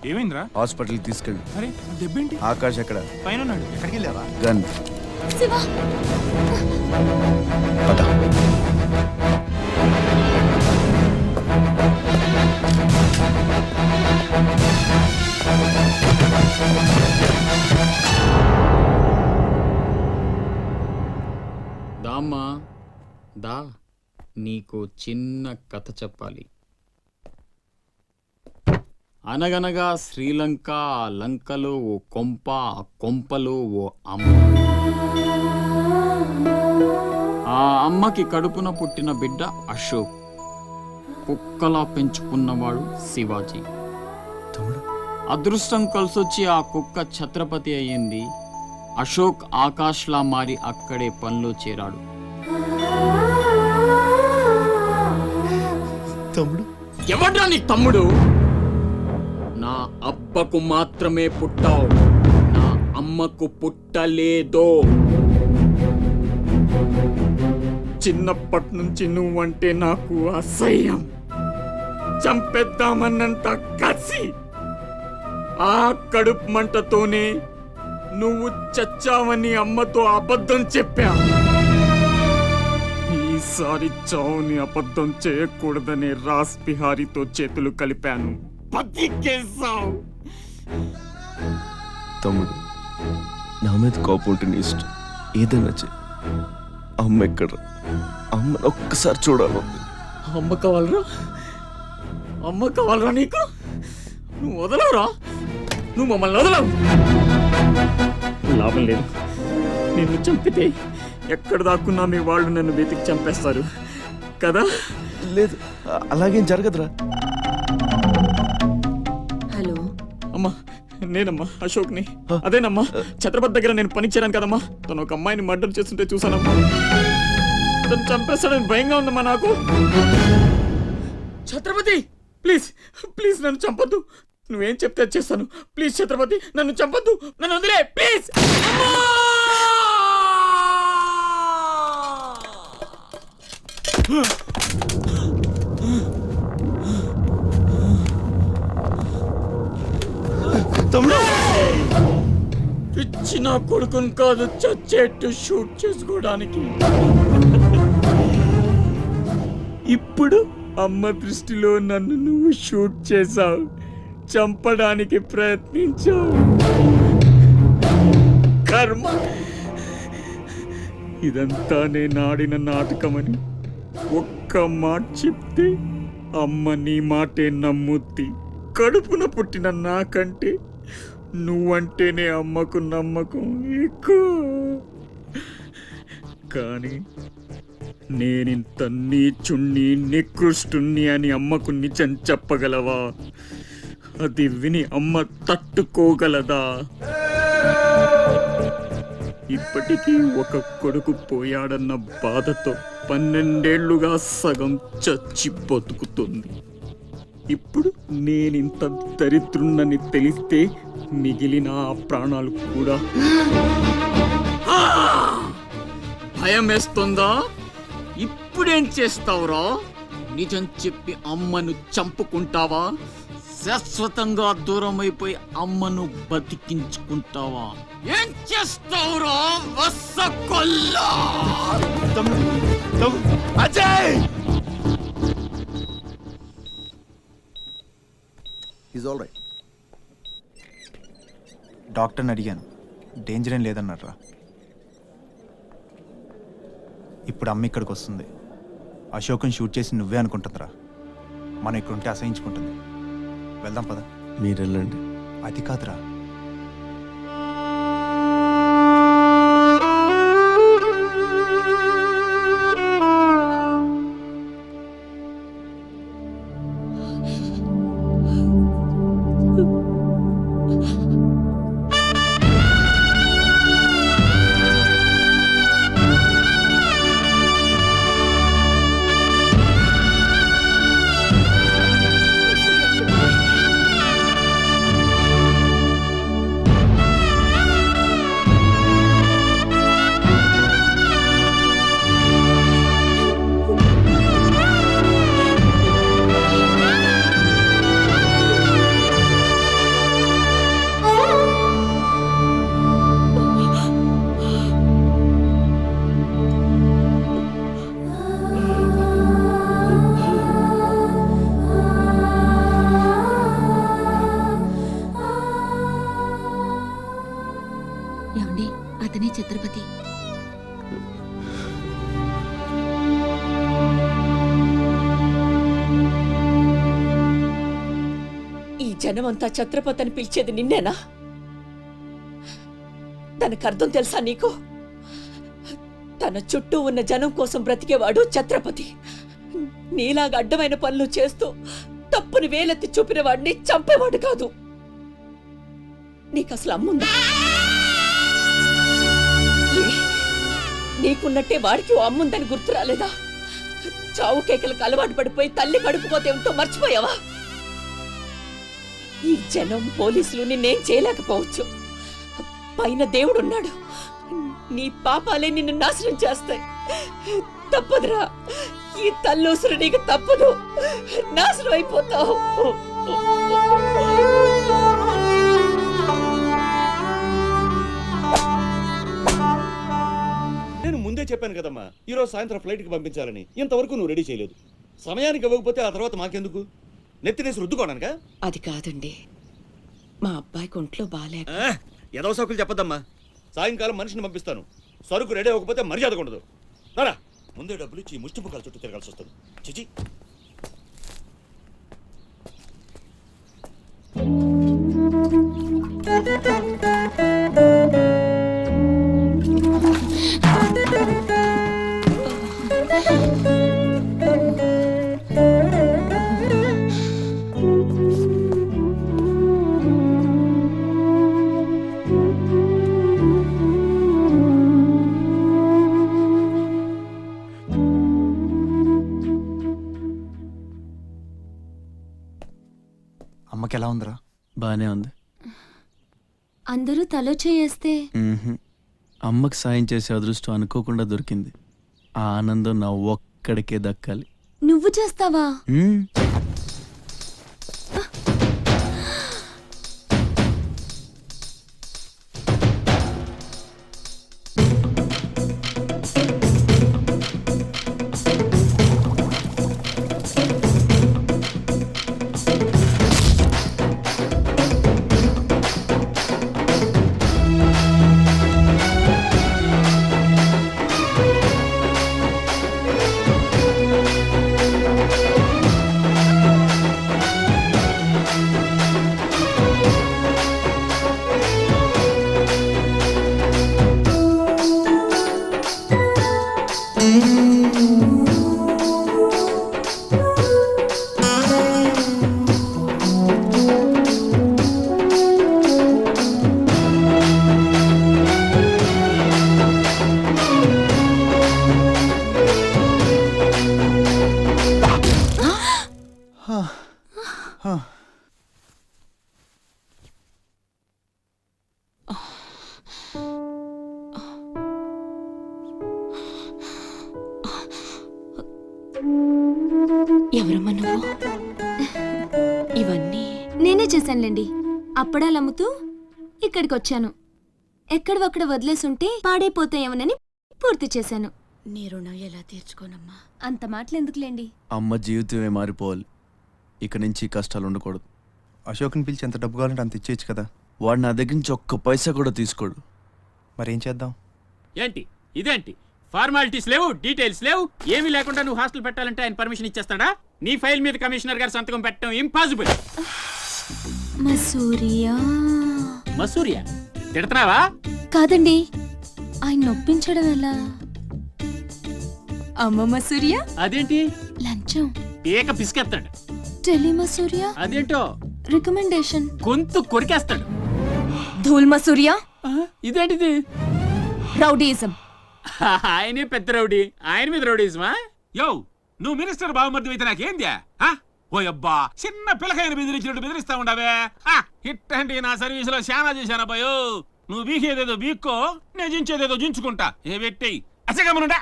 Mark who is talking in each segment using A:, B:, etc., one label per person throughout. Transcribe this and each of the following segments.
A: ఏమైందిరా?
B: హాస్పిటల్ తీసుకెళ్ళి.
A: అరే దెబ్బేంటి?
B: ఆకాష్ ఎక్కడ?
A: పైన ఉన్నాడు. ఎక్కడికి వెళ్ళావా?
B: గన్.
C: శివ
B: పద.
D: దామ్మా దా, నీకు చిన్న కథ చెప్పాలి. అనగనగా శ్రీలంక, ఆ లంకలో ఓ కొంప, ఆ కొంపలో ఓ అమ్మ. ఆ అమ్మకి కడుపున పుట్టిన బిడ్డ అశోక్. కుక్కలా పెంచుకున్నవాడు శివాజీ. అదృష్టం కలిసొచ్చి ఆ కుక్క ఛత్రపతి అయ్యింది. అశోక్ ఆకాష్లా మారి అక్కడే పనిలో చేరాడు.
B: తమ్ముడు
D: ఎవడ్రా నీ తమ్ముడు? నా అబ్బకు మాత్రమే పుట్టావు, నా అమ్మకు పుట్టలేదో. చిన్నప్పటి నుంచి నువ్వంటే నాకు అసహ్యం, చంపేద్దామన్నంత కసి. ఆ కడుపు మంటతోనే నువ్వు చచ్చావని అమ్మతో అబద్ధం చెప్పా. ఈసారి చావుని అబద్ధం చేయకూడదనే రాస్ బిహారీతో చేతులు కలిపాను. బతికేశావు.
B: తమ్ముడు, నా మీద కోపం ఉంటే నీ ఇష్టం, ఏదైనా చెయ్యి. అమ్మ ఎక్కడ? అమ్మని ఒక్కసారి చూడాలి.
D: అమ్మ కావాలరా? అమ్మ కావాలరా నీకు? నువ్వు వదలవురా, నువ్వు మమ్మల్ని వదలవు. లాభం లేదు, నిన్ను చంపితే ఎక్కడ దాక్కున్నా మీ వాళ్ళు నన్ను వెతికి చంపేస్తారు కదా.
B: లేదు, అలాగేం జరగదురా.
C: హలో
D: అమ్మా, నేనమ్మా అశోక్ని. అదేనమ్మా, ఛత్రపతి దగ్గర నేను పని చేయను కదమ్మా. తను ఒక అమ్మాయిని మర్డర్ చేస్తుంటే చూసానమ్మా. తను చంపేస్తాడని భయంగా ఉందమ్మా నాకు. ఛత్రపతి ప్లీజ్ ప్లీజ్ నన్ను చంపొద్దు. నువ్వేం చెప్తే చేస్తాను. ప్లీజ్ ఛత్రపతి నన్ను చంపొద్దు, నన్ను వదిలే ప్లీజ్.
B: తమ్ముడు,
D: పిచ్చిన కొడుకుని కాదు చచ్చేట్టు షూట్ చేసుకోవడానికి. ఇప్పుడు అమ్మ దృష్టిలో నన్ను నువ్వు షూట్ చేశావు, చంపడానికి ప్రయత్నించావు. కర్మ. ఇదంతా నేను ఆడిన నాటకమని ఒక్క మాట చెప్తే అమ్మ నీ మాటే నమ్ముద్ది. కడుపున పుట్టిన నాకంటే నువ్వంటేనే అమ్మకు నమ్మకం ఎక్కువ. కానీ నేనింత నీచుణ్ణి, నికృష్టుణ్ణి అని అమ్మకు నిజం చెప్పగలవా? అది విని అమ్మ తట్టుకోగలదా? ఇప్పటికీ ఒక కొడుకు పోయాడన్న బాధతో 12 ఏళ్లుగా సగం చచ్చి బతుకుతుంది. ఇప్పుడు నేనింత దరిద్రున్నని తెలిస్తే మిగిలిన ఆ ప్రాణాలు కూడా భయం వేస్తుందా? ఇప్పుడేం చేస్తావురా? నిజం చెప్పి అమ్మను చంపుకుంటావా? శాశ్వతంగా దూరం అయిపోయి అమ్మను బతికించుకుంటావా? ఏం చేస్తావురా వసకొల్లా?
B: అజయ్!
E: Is all right. డాక్టర్ని అడిగాను, డేంజర్ ఏం లేదన్నారా. ఇప్పుడు అమ్మ ఇక్కడికి వస్తుంది. అశోక్ని షూట్ చేసి నువ్వే అనుకుంటుందిరా. మనం ఇక్కడ ఉంటే అసహించుకుంటుంది. వెళ్దాం పద.
B: మీరు వెళ్ళండి.
E: అది కాదురా,
C: ఈ జనమంతా ఛత్రపతి అని పిలిచేది నిన్నేనా? దానికి అర్థం తెలుసా నీకు? తన చుట్టూ ఉన్న జనం కోసం బ్రతికేవాడు ఛత్రపతి. నీలాగా అడ్డమైన పనులు చేస్తూ తప్పుని వేలెత్తి చూపిన వాడిని చంపేవాడు కాదు. నీకు అసలు అమ్ముందా? ఏ, నీకున్నట్టే వాడికి ఓ అమ్ముందని గుర్తు రాలేదా? చావు కేకలకు అలవాటు పడిపోయి తల్లి కడుపుకోతే ఏమిటో మర్చిపోయావా? ఈ జనం పోలీసులు నిన్నేం చేయలేకపోవచ్చు. పైన దేవుడున్నాడు. నీ పాపాలే నిన్ను నాశనం చేస్తాయి. తప్పదురా, ఈ తల్లూసురు నీకు తప్పదు. నాశనం అయిపోతావు.
F: నేను ముందే చెప్పాను కదమ్మా, ఈరోజు సాయంత్రం ఫ్లైట్కి పంపించాలని. ఇంతవరకు నువ్వు రెడీ చేయలేదు. సమయానికి ఇవ్వకపోతే ఆ తర్వాత మాకెందుకు? నెత్తినేసి రుద్దుకోవడానికా?
C: అది కాదండి, మా అబ్బాయికి ఒంట్లో బాగాలేక.
F: ఏదో సౌకులు చెప్పద్దమ్మా. సాయంకాలం మనిషిని పంపిస్తాను. సరుకు రెడీ అవ్వకపోతే మర్యాద ఉండదు. రారా, ముందే డబ్బులు ఇచ్చి ముష్టి ముఖాల చుట్టూ తిరగాల్సి వస్తుంది. చిచి.
E: అమ్మకి ఎలా ఉందిరా?
B: బానే ఉంది.
G: అందరూ తలో చేయేస్తే
B: మ్మ్హ్మ్. అమ్మకి సాయం చేసే అదృష్టం అనుకోకుండా దొరికింది. ఆ ఆనందం నా ఒక్కడికే దక్కాలి.
G: నువ్వు చేస్తావా?
B: మ్మ్.
C: ఎవరమ్మా నువ్వు? ఇవన్నీ
G: నేనే చేశానులేండి. అప్పడాలు అమ్ముతూ ఇక్కడికి వచ్చాను. ఎక్కడొక్కడ వదిలేసుంటే పాడైపోతాయేమోనని పూర్తి చేశాను.
C: నీ రుణం ఎలా తీర్చుకోనమ్మా?
G: అంత మాటలెందుకులేండి.
B: అమ్మ జీవితమే మారిపోవాలి. ఇక నుంచి కష్టాలు ఉండకూడదు.
E: అశోక్ని పిలిచి ఎంత డబ్బు కావాలంటే అంత ఇచ్చేయచ్చు కదా.
B: వాడు నా దగ్గర నుంచి ఒక్క పైసా కూడా తీసుకోడు.
E: మరేం చేద్దాం?
H: ఏంటి ఇదేంటి? ఫార్మాలిటీస్ లేవు, డీటెయిల్స్ లేవు, ఏమీ లేకుండా నువ్వు హాస్టల్ పెట్టాలంటే ఆయన పర్మిషన్ ఇచ్చేస్తాడా? నీ ఫైల్ మీద కమిషనర్ గారు సంతకం పెట్టడం ఇంపాసిబుల్.
G: మసూరియా
H: మసూరియా తిడుతున్నావా?
G: కాదండి, ఆయన నొప్పించడం ఎలా? అమ్మ మసూరియా
H: అదేంటి?
G: లంచం.
H: ఏక పిసికేస్తాడు.
G: టెలి మసూరియా
H: అదేంటో
G: రికమెండేషన్.
H: గొంతు కొరికేస్తాడు.
G: ధూల్ మసూరియా
H: ఇదేంటిది?
G: రౌడీయిజం.
H: ఆయనే పెద్ద రౌడీ, ఆయన మీద రౌడీజమా?
I: యో, నువ్వు మినిస్టర్ బావమర్ది అయితే నాకేంద్యా? ఓ అబ్బా, చిన్న పిల్లకాయని బెదిరించినట్టు బెదిరిస్తా ఉండవే. ఇట్టండి నా సర్వీసులో శానా చేశానబ్బాయో. నువ్వు బీకేదేదో బీక్కో, నేను జించేదేదో జించుకుంటా. ఏ పెట్టేయి అసగమనుండా.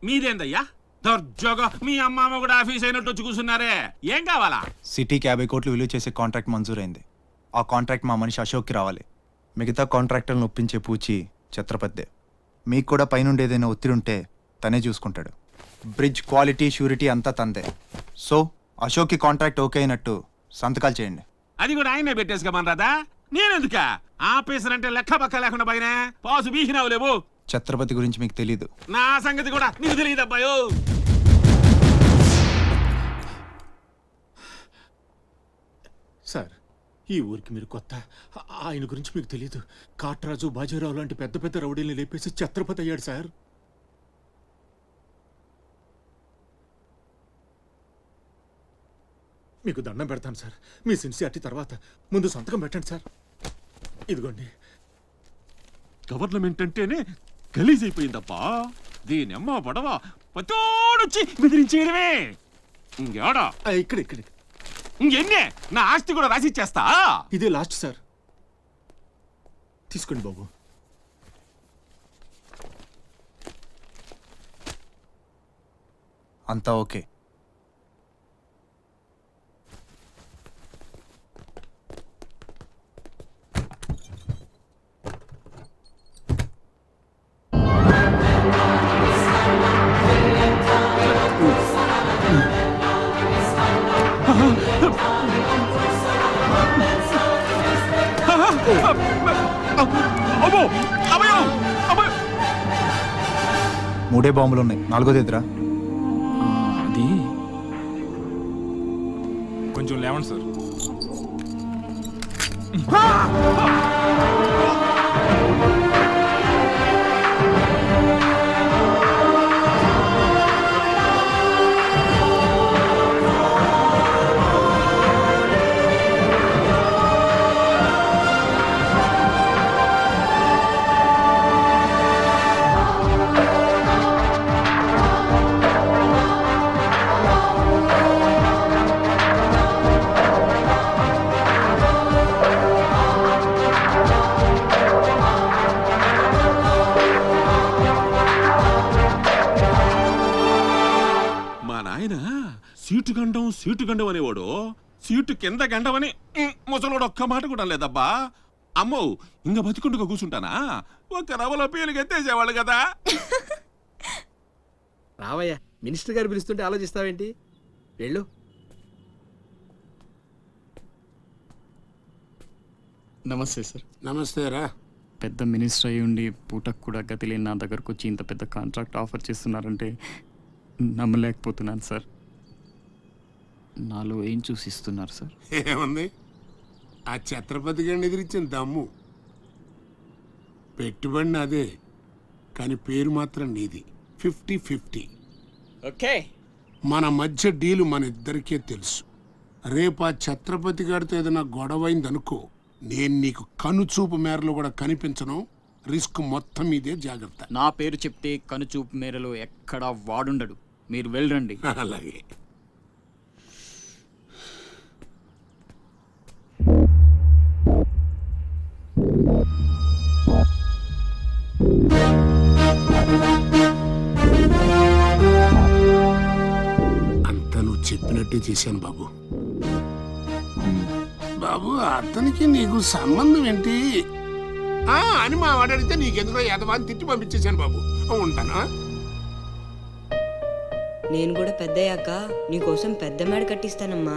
I: మీదేందయ్యా దర్జోగా మీ అమ్మ కూడా ఆఫీస్ అయినట్టు వచ్చి కూర్చున్నారే? ఏం కావాలా?
E: సిటీకి 50 కోట్లు విలువ చేసే కాంట్రాక్ట్ మంజూరైంది. ఆ కాంట్రాక్ట్ మా మనిషి అశోక్కి రావాలి. మిగతా కాంట్రాక్టర్లను ఒప్పించే పూచి ఛత్రపతిదే. మీకు కూడా పైనుండి ఏదైనా ఒత్తిడి ఉంటే తనే చూసుకుంటాడు. బ్రిడ్జ్ క్వాలిటీ షూరిటీ అంతా తందే. సో అశోక్కి కాంట్రాక్ట్ ఓకే అయినట్టు సంతకాలు చేయండి.
I: అది కూడా ఆయనే పెట్టేసుకోమని రాదా? నేనెందుక? ఆఫీసర్ అంటే లెక్క పక్క లేకుండా పైన పాసు బీసినావు లేవు.
E: ఛత్రపతి గురించి మీకు తెలీదు.
I: నా సంగతి కూడా నీకు తెలియదు అబ్బాయో.
J: సార్, ఈ ఊరికి మీరు కొత్త. ఆయన గురించి మీకు తెలియదు. కాట్రాజు, బాజీరావు లాంటి పెద్ద పెద్ద రౌడీల్ని లేపేసి ఛత్రపతి అయ్యాడు సార్. మీకు దండం పెడతాను సార్. మీ సిన్సియారిటీ తర్వాత ముందు సంతకం పెట్టండి సార్. ఇదిగోండి.
I: గవర్నమెంట్ అంటేనే గలీజ్ అయిపోయిందబ్బా. దీనమ్మ పడవ పతోడొచ్చి బెదిరించేయడమే. ఇంకేడా
J: ఇక్కడ ఇక్కడ
I: ఇంకెన్నే నా ఆస్తి కూడా రాసిచ్చేస్తా.
J: ఇదే లాస్ట్ సార్. తీసుకోండి బాబు.
E: అంతా ఓకే.
I: అబ్బో అబ్బో అబ్బో.
E: 3 బాంబులు ఉన్నాయి, 4ది ఎదురా.
D: అది
A: కొంచెం లేవండి సార్.
I: సీటు గండం అనేవాడు సీటు కింద గండమని ముసలోడు ఒక్క మాట కూడా లేదబ్బా. అమ్మో, ఇంకా బతికుండగా కూర్చుంటానా? ఒక రవలో పేలుగా ఎత్తేసేవాళ్ళు కదా.
K: రావయ్యా, మినిస్టర్ గారు పిలుస్తుంటే ఆలోచిస్తావేంటి? వెళ్ళు.
D: నమస్తే సార్.
K: నమస్తే రా.
D: పెద్ద మినిస్టర్ అయి ఉండి పూటకు కూడా గతి లేని నా దగ్గరకు వచ్చి ఇంత పెద్ద కాంట్రాక్ట్ ఆఫర్ చేస్తున్నారంటే నమ్మలేకపోతున్నాను సార్. నాలో ఏం చూసి ఇస్తున్నారు సార్?
K: ఏముంది, ఆ ఛత్రపతి గారిని ఎదిరించిన దమ్ము. పెట్టుబడి నాదే, కానీ పేరు మాత్రం నీది. 50-50.
D: ఓకే,
K: మన మధ్య డీలు మన ఇద్దరికే తెలుసు. రేపు ఆ ఛత్రపతి గారితో ఏదైనా గొడవైందనుకో, నేను నీకు కనుచూపు మేరలో కూడా కనిపించను. రిస్క్ మొత్తం మీదే, జాగ్రత్త.
D: నా పేరు చెప్తే కనుచూపు మేరలో ఎక్కడా వాడుండడు. మీరు వెళ్ళండి.
K: అలాగే. అంతా నువ్వు చెప్పినట్టే చేశాను బాబు. బాబు, అతనికి నీకు సంబంధం ఏంటి అని మా వాడు అడిగితే నీకెందుకో యదవాన్ని తిట్టి పంపించేశాను బాబు. ఉంటానా?
L: నేను కూడా పెద్దయ్యాక నీకోసం పెద్ద మేడ కట్టిస్తానమ్మా.